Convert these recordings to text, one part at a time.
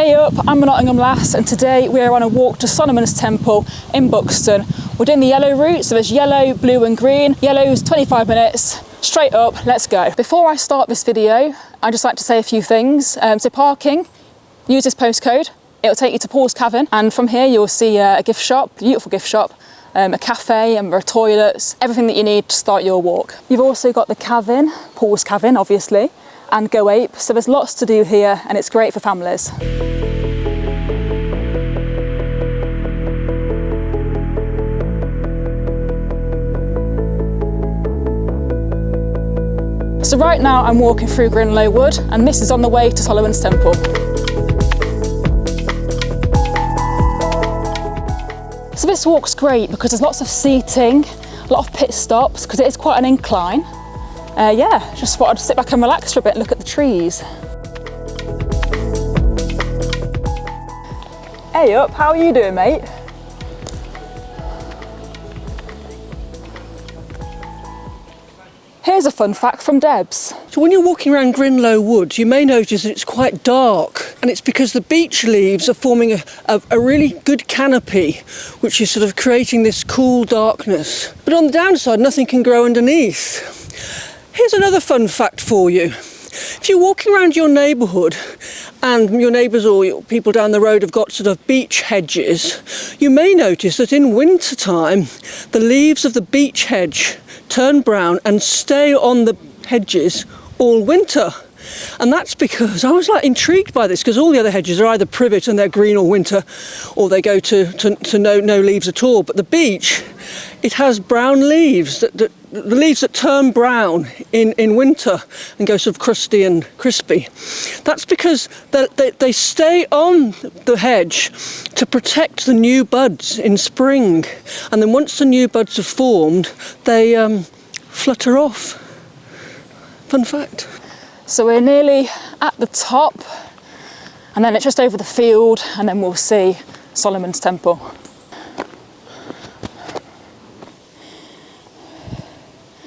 Hey up, I'm a Nottingham lass and today we are on a walk to Solomon's Temple in Buxton. We're doing the yellow route, so there's yellow, blue and green. Yellow's 25 minutes, straight up, let's go. Before I start this video, I'd just like to say a few things. So parking, use this postcode. It'll take you to Paul's Cavern, and from here you'll see a gift shop, beautiful gift shop, a cafe, and there are toilets, everything that you need to start your walk. You've also got the Cavern, Paul's Cavern obviously, and Go Ape, so there's lots to do here and it's great for families. So right now I'm walking through Grimlow Wood and this is on the way to Solomon's Temple. So this walk's great because there's lots of seating, a lot of pit stops because it is quite an incline. Yeah, just thought I'd sit back and relax for a bit and look at the trees. Hey up, how are you doing, mate? Here's a fun fact from Debs. So when you're walking around Grimlow Wood, you may notice that it's quite dark, and it's because the beech leaves are forming a really good canopy, which is sort of creating this cool darkness. But on the downside, nothing can grow underneath. Here's another fun fact for you. If you're walking around your neighbourhood and your neighbours or your people down the road have got sort of beech hedges, you may notice that in winter time, the leaves of the beech hedge turn brown and stay on the hedges all winter. And that's because I was intrigued by this, because all the other hedges are either privet and they're green all winter, or they go to no leaves at all. But the beech, it has brown leaves, the leaves that turn brown in winter and go sort of crusty and crispy. That's because they stay on the hedge to protect the new buds in spring. And then once the new buds are formed, they flutter off. Fun fact. So we're nearly at the top and then it's just over the field and then we'll see Solomon's Temple.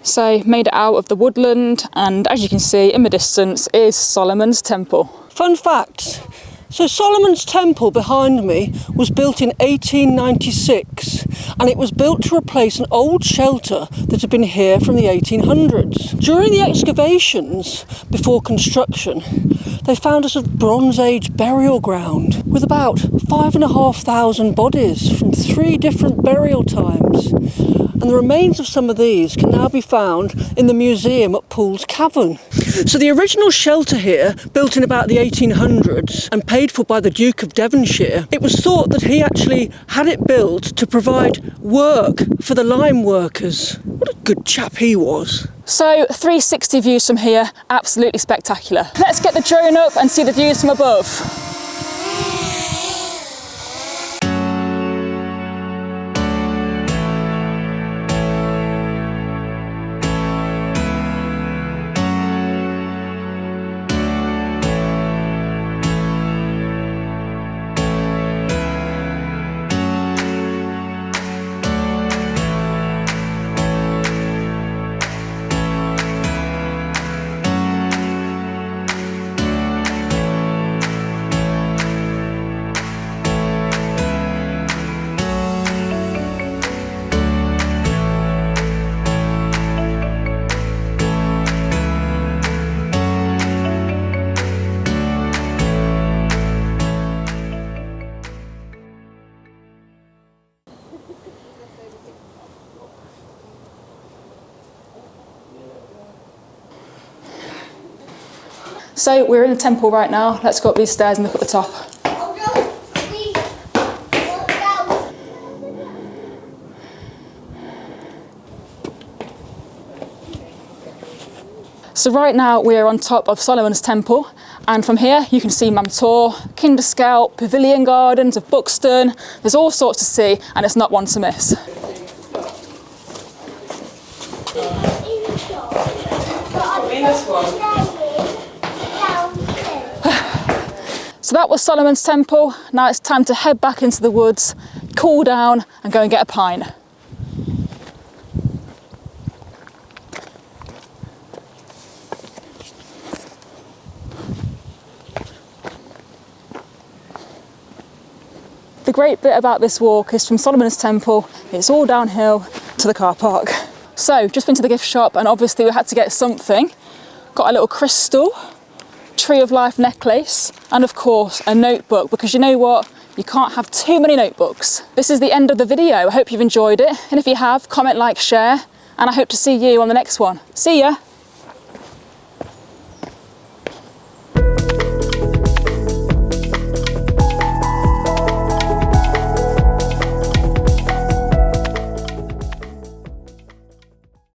So made it out of the woodland and as you can see in the distance is Solomon's Temple. Fun fact. So Solomon's Temple behind me was built in 1896 and it was built to replace an old shelter that had been here from the 1800s. During the excavations before construction, they found a sort of Bronze Age burial ground with about 5,500 bodies from 3 different burial times. And the remains of some of these can now be found in the museum at Paul's Cavern. So the original shelter here, built in about the 1800s and paid for by the Duke of Devonshire, it was thought that he actually had it built to provide work for the lime workers. What a good chap he was. So 360 views from here, absolutely spectacular. Let's get the drone up and see the views from above. So we're in the temple right now. Let's go up these stairs and look at the top. So right now we're on top of Solomon's Temple, and from here you can see Mamtor, Kinderscout, Pavilion Gardens of Buxton. There's all sorts to see and it's not one to miss. So that was Solomon's Temple. Now it's time to head back into the woods, cool down and go and get a pint. The great bit about this walk is from Solomon's Temple, it's all downhill to the car park. So, just been to the gift shop and obviously we had to get something. Got a little crystal, Tree of Life necklace, and of course a notebook, because you know what? You can't have too many notebooks. This is the end of the video. I hope you've enjoyed it. And if you have, comment, like, share, and I hope to see you on the next one. See ya!